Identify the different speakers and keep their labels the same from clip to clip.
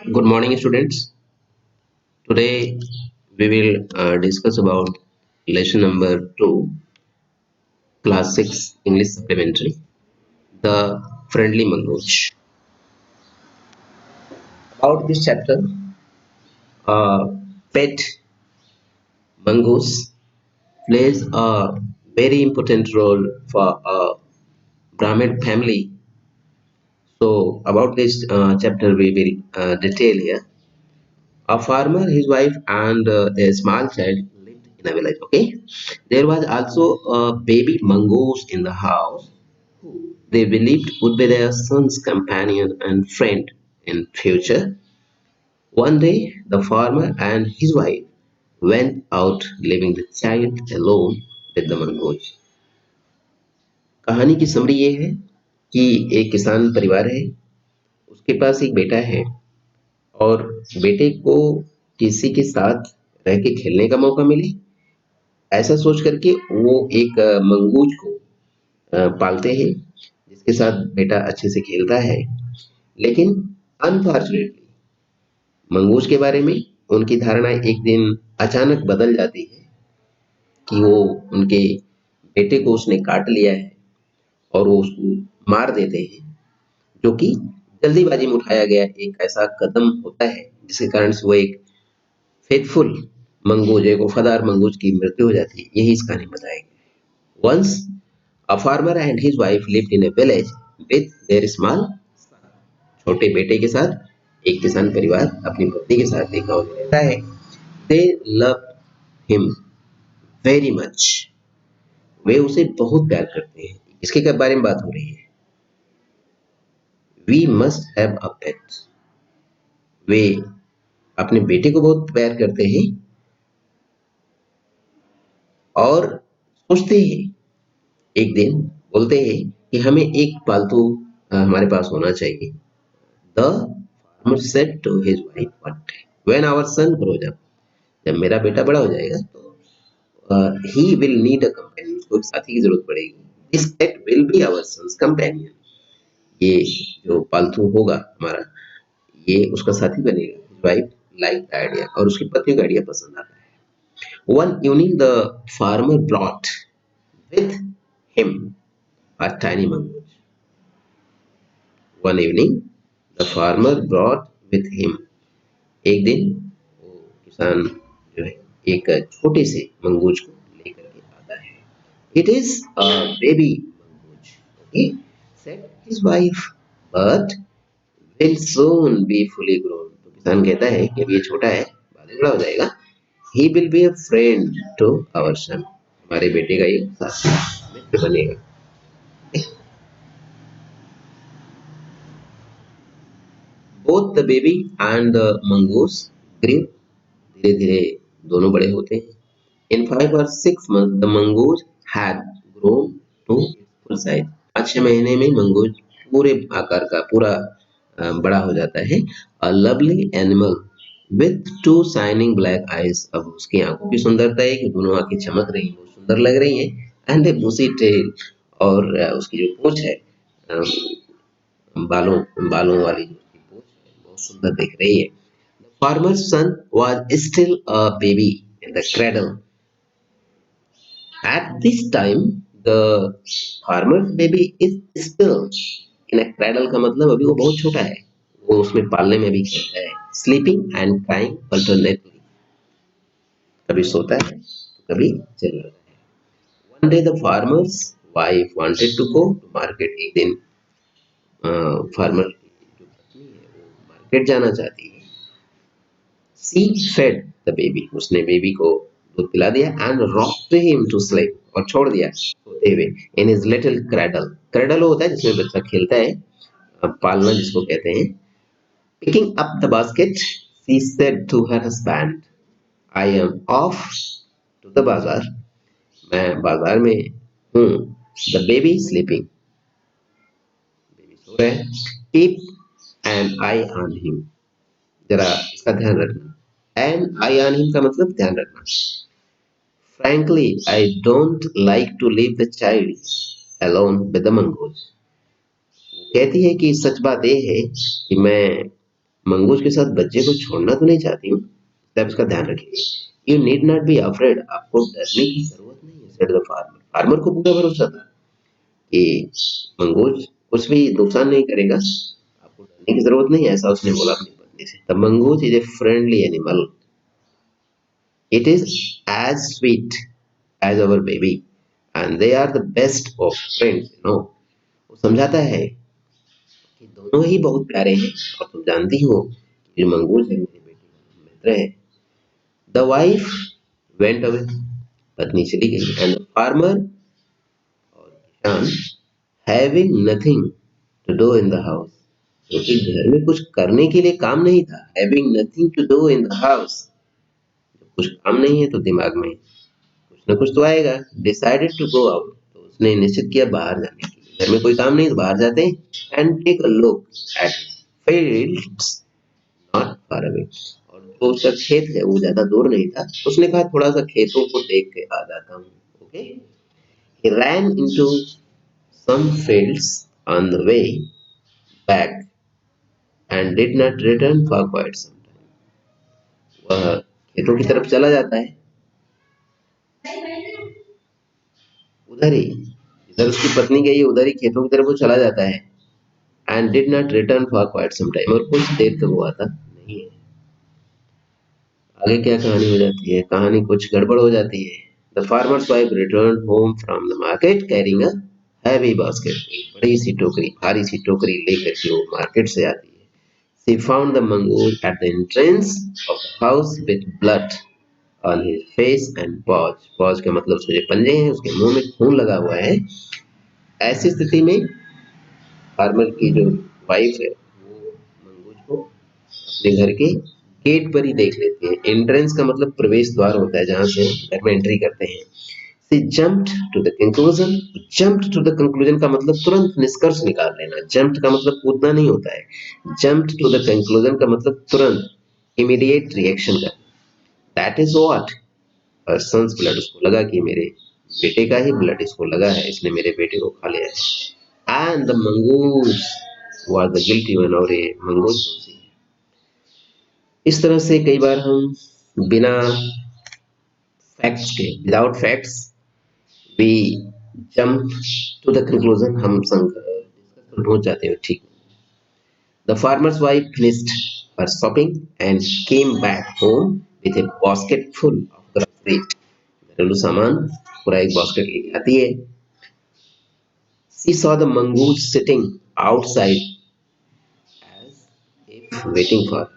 Speaker 1: Good morning, students. Today we will discuss about lesson number 2, class 6, English supplementary, the friendly mongoose. About this chapter, pet mongoose plays a very important role for a Brahmin family. So, about this chapter, we will detail here. A farmer, his wife, and a small child lived in a village. Okay, there was also a baby mongoose in the house. They believed would be their son's companion and friend in future. One day, the farmer and his wife went out, leaving the child alone with the mongoose. कहानी की summary ये है कि एक किसान परिवार है, उसके पास एक बेटा है और बेटे को किसी के साथ रह के खेलने का मौका मिले, ऐसा सोच करके वो एक मंगूज को पालते हैं जिसके साथ बेटा अच्छे से खेलता है। लेकिन अनफॉर्चुनेटली मंगूज के बारे में उनकी धारणा एक दिन अचानक बदल जाती है कि वो उनके बेटे को उसने काट लिया है और वो उसको मार देते हैं, जो कि जल्दीबाजी में उठाया गया एक ऐसा कदम होता है जिसके कारण से वो एक फेथफुल मंगूज, एक वफादार मंगूज की मृत्यु हो जाती है। यही इस कहानी में बताया गया है। Once a farmer and his wife lived in a village with their small, छोटे बेटे के साथ एक किसान परिवार अपनी पत्नी के साथ एक गांव में रहता है। They love him very much, वे उसे बहुत प्यार करते हैं। इसके बारे में बात हो रही है। वी मस्ट हैव अ पेट, वे अपने बेटे को बहुत प्यार करते हैं और सोचते हैं, एक दिन बोलते हैं कि हमें एक पालतू हमारे पास होना चाहिए। The farmer said to his wife, but when our son grows up, जब मेरा बेटा बड़ा हो जाएगा तो he will need a companion, उसको एक साथी की जरूरत पड़ेगी। This pet will be our son's companion, ये जो पालतू होगा हमारा, ये उसका साथी बनेगा। वाइफ लाइक द आइडिया, और उसकी पत्नी को आइडिया पसंद आता है। One evening the farmer brought with him a tiny mongoose, one evening the farmer brought with him, एक दिन वो किसान जो है एक छोटे से मंगूज को लेकर के आता है। It is a baby mongoose, okay, said his wife, but will soon be fully grown. तो किसान कहता है कि अभी ये छोटा है, बाद में बड़ा हो जाएगा। He will be a friend to our son, हमारे बेटे का ये साथी मित्र बनेगा। Both the baby and the mongoose grieve, धीरे धीरे दोनों बड़े होते हैं। In 5 or 6 months the mongoose had grown to full size, 5-6 महीने में मंगूज पूरे आकार का पूरा बड़ा हो जाता है। A lovely animal with to shining black eyes, अब उसकी आंखों की सुंदरता है कि दोनों आंखें चमक रही हैं, बहुत सुंदर लग रही हैं। एंड ए बूसी टेल, और उसकी जो पूंछ है, बालों बालों वाली जो उसकी पूंछ है बहुत सुंदर दिख रही है। Farmer's son was still a baby in the cradle. At this time, the farmer's baby is still in a cradle, का मतलब अभी वो बहुत छोटा है, वो उसमें पालने में भी खेलता है। Sleeping and crying alternately, कभी सोता है तो कभी चल रहा है। One day the farmer's wife wanted to go to market, एक दिन फार्मर की जो पत्नी है वो मार्केट जाना चाहती है। शी फेड द बेबी, उसने बेबी को दूध पिला दिया। And rocked him to sleep, और छोड़ दिया सोते हुए। In his little cradle, cradle होता है जिसमें बच्चा खेलता है, पालना जिसको कहते हैं। Picking up the basket, she said to her husband, I am off to the bazaar, मैं बाजार में हूँ। द बेबी स्लीपिंग, बेबी सो रहा है। Keep an eye on him, जरा इसका ध्यान रखना। एन आई ऑन हिम का मतलब ध्यान रखना। Frankly, I don't like to leave the child alone with the mongoose. कहती है कि सच बात ये है कि मैं मंगूज के साथ बच्चे को छोड़ना तो नहीं चाहती हूँ, तब इसका ध्यान रखिए। You need not be afraid, आपको डरने की जरूरत नहीं है, सेड द फार्मर। फार्मर को पूरा भरोसा था कि मंगूज कुछ भी नुकसान नहीं करेगा, आपको डरने की जरूरत नहीं है, ऐसा उसने बोला अपनी पत्नी से। The mongoose is a friendly animal, it is as sweet as our baby and they are the best of friends, you know. वो समझाता है कि दोनों ही बहुत प्यारे हैं, और तुम जानती हो कि जो मंगूज है मेरी बेटी का मित्र है। द वाइफ वेंट अवे, पत्नी चली गई, एंड द फार्मर और किसान having nothing to do in the house, क्योंकि घर में कुछ करने के लिए काम नहीं था। Having nothing to do in the house, कुछ काम नहीं है तो दिमाग में कुछ ना कुछ तो आएगा। डिसाइडेड टू गो आउट, तो उसने निश्चित किया बाहर जाने के लिए। घर में कोई काम नहीं तो बाहर जाते हैं। And take a look at fields not far away, और जो उसका खेत है वो ज्यादा दूर नहीं था। उसने कहा थोड़ा सा खेतों को देख के आ जाता हूँ। Okay, he ran into some fields on the way back and did not return for quite some time. वह खेतों की तरफ चला जाता है, उधर ही जिधर उसकी पत्नी गई उधर ही खेतों की तरफ वो चला जाता है। And did not return for quite some time, और कुछ देर तक वो आता नहीं है। आगे क्या कहानी हो जाती है, कहानी कुछ गड़बड़ हो जाती है। The farmer's wife return home from the market carrying a heavy basket, बड़ी सी टोकरी, भारी सी टोकरी लेकर के वो मार्केट से आती है। She found the mongoose at the entrance of the house with blood on his face and pause. Pause का मतलब उसके जो पंजे हैं उसके मुंह में खून लगा हुआ है। ऐसी स्थिति में फार्मर की जो वाइफ है वो मंगूज को अपने घर के गेट पर ही देख लेती है। एंट्रेंस का मतलब प्रवेश द्वार होता है जहां से घर में एंट्री करते हैं। She jumped to the conclusion, jumped to the conclusion का मतलब तुरंत निष्कर्ष निकाल लेना। जम्प्ड का मतलब कूदना नहीं होता है। जम्प्ड टू द कंक्लूजन का मतलब तुरंत, इमीडिएट रिएक्शन का। That is what her son's blood, उसको लगा कि मेरे बेटे का ही ब्लड इसको लगा है, इसने मेरे बेटे को खा लिया है। And the mongoose was the guilty one, और ये मंगूज दोषी है। इस तरह से कई बार हम बिना फैक्ट्स के, without facts we jump to the conclusion, हम डिस्कस पर पहुंच जाते हैं। ठीक, the farmer's wife finished her shopping and came back home with a basket full of grocery, घरेलू सामान पूरा एक बास्केट लेके आती है। She saw the mongoose sitting outside as if waiting for her.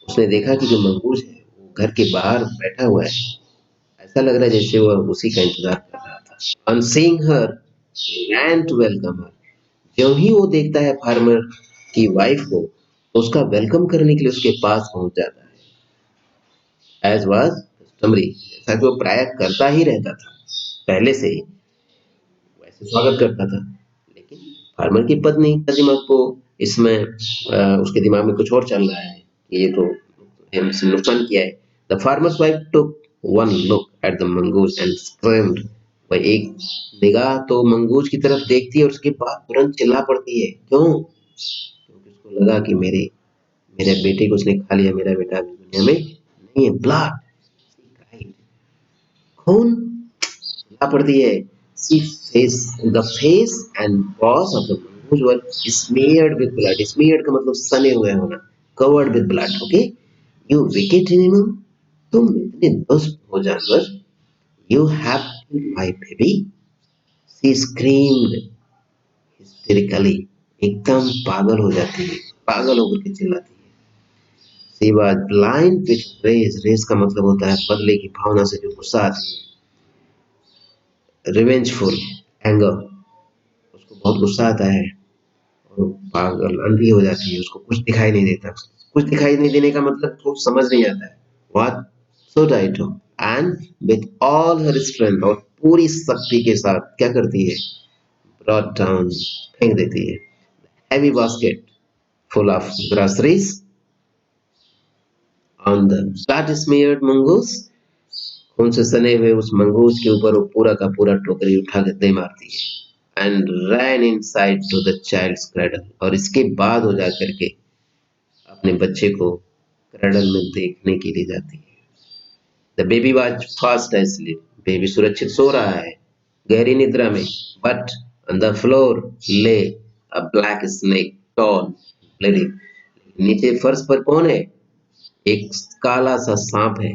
Speaker 1: उसने देखा कि जो मंगूज है वो घर के बाहर बैठा हुआ है, ऐसा लग रहा है जैसे वह उसी का इंतजार कर रहा था। On seeing her, he ran to welcome her. जो ही वो देखता है फार्मर की वाइफ को, तो उसका वेलकम करने के लिए उसके पास पहुंच जाता है। As was customary, जैसा कि वो प्राय करता ही रहता था पहले से ही, वैसे स्वागत करता था। लेकिन फार्मर की पत्नी का दिमाग तो इसमें उसके दिमाग में कुछ और चल रहा है कि ये तो हमसे नुकसान किया है। The farmer's wife took one look at the mongoose and screamed, वह एक निगाह तो मंगूज की तरफ देखती है और उसके बाद तुरंत चिल्ला पड़ती है। क्यों? क्योंकि उसको लगा कि मेरे मेरे बेटे को उसने खा लिया, मेरा बेटा अभी दुनिया में नहीं है। ब्लड, खून, चिल्ला पड़ती है। She face, the face and paws of the mongoose were smeared with blood. Smeared का मतलब सने हुए होना, covered with blood. Okay? You wicked animal, तुम इतने दुष्ट हो जानवर। You have killed my baby. She screamed hysterically. एकदम पागल हो जाती है, पागल होकर के चिल्लाती है। She was blind with rage. Rage का मतलब होता है बदले की भावना से जो गुस्सा आती है। Revengeful, anger, उसको बहुत गुस्सा आता है और पागल अंधी हो जाती है, उसको कुछ दिखाई नहीं देता। कुछ दिखाई नहीं देने का मतलब उसको समझ नहीं आता है। What should I do, and with all her strength, और पूरी शक्ति के साथ क्या करती है, ब्रॉट डाउन, फेंक देती है heavy basket full of groceries on the blood smeared mongoose, खून से सने हुए उस मंगूस के ऊपर वो पूरा का पूरा टोकरी उठा के दे मारती है। And ran inside to the child's cradle, और इसके बाद हो जा करके अपने बच्चे को क्रैडल में देखने के लिए जाती है। The baby was fast asleep, baby सुरक्षित सो रहा है गहरी निद्रा में, but on the floor lay a black snake tall bleeding. नीचे फर्श पर कौन है? एक काला सा सांप है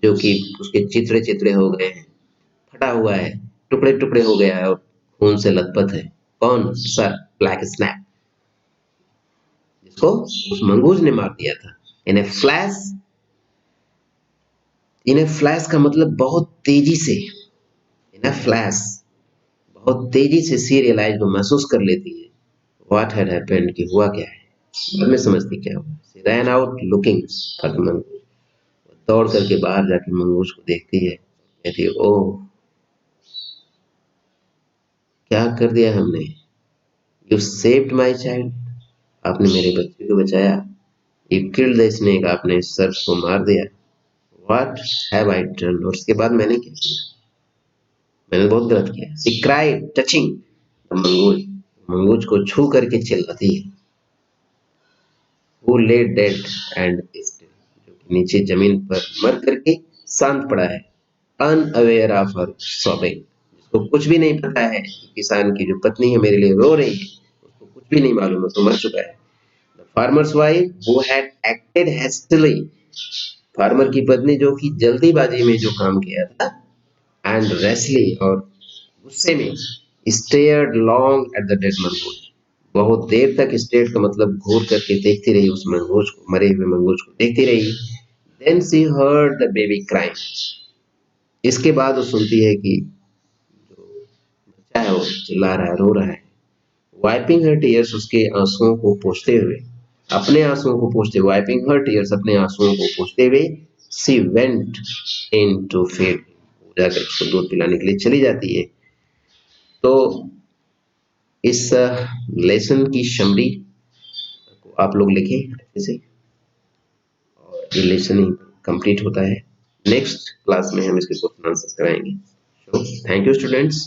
Speaker 1: जो कि उसके चिथड़े चिथड़े हो गए हैं, फटा हुआ है, टुकड़े टुकड़े हो गया है और खून से लथपथ है। कौन? सर ब्लैक स्नैप, जिसको उस मंगूज ने मार दिया था। इन ए फ्लैश, इन ए फ्लैश का मतलब बहुत तेजी से, इन ए फ्लैश बहुत तेजी से सी रियलाइज वो महसूस कर लेती है व्हाट हैड हैपेंड, कि हुआ क्या है। बाद में समझती क्या हुआ। She ran out looking for the mongoose, दौड़ करके बाहर जाके मंगूज को देखती है, कहती है ओह क्या कर दिया हमने, यू सेव्ड माय चाइल्ड, आपने मेरे बच्चे को बचाया। यू किल्ड द स्नेक, आपने सर्प को मार दिया। व्हाट हैव आई डन, और उसके बाद मैंने क्या किया, मैंने बहुत गलत किया। She cried touching the mongoose, mongoose को छू करके चिल्लाती है। हु ले डेड एंड स्टिल, जो कि नीचे जमीन पर मर करके शांत पड़ा है। अनअवेयर ऑफ हर सॉबिंग, जिसको कुछ भी नहीं पता है कि किसान की जो पत्नी है मेरे लिए रो रही है, उसको कुछ भी नहीं मालूम है, तो मर चुका है। The farmer's wife who had acted hastily, farmer की पत्नी जो कि जल्दीबाजी में जो काम किया था, एंड रेसली, और गुस्से में, stared long at the dead mongoose, बहुत देर तक स्टेयर्ड का मतलब घूर करके देखती रही उस मंगूज को, मरे हुए मंगूज को देखती रही। Then she heard the baby crying, इसके बाद वो सुनती है कि जो बच्चा है वो चिल्ला रहा है, रो रहा है। वाइपिंग हर टीयर्स, उसके आंसुओं को पोंछते हुए, अपने आंसुओं को पोंछते हुए, वाइपिंग हर टीयर्स, अपने आंसुओं को पोंछते हुए, she went in to feed, जाकर उसको दूध पिलाने के लिए चली जाती है। तो इस लेसन की समरी को आप लोग लिखें अच्छे से, और ये लेसन कंप्लीट होता है। नेक्स्ट क्लास में हम इसके क्वेश्चन आंसर कराएंगे। So thank you students.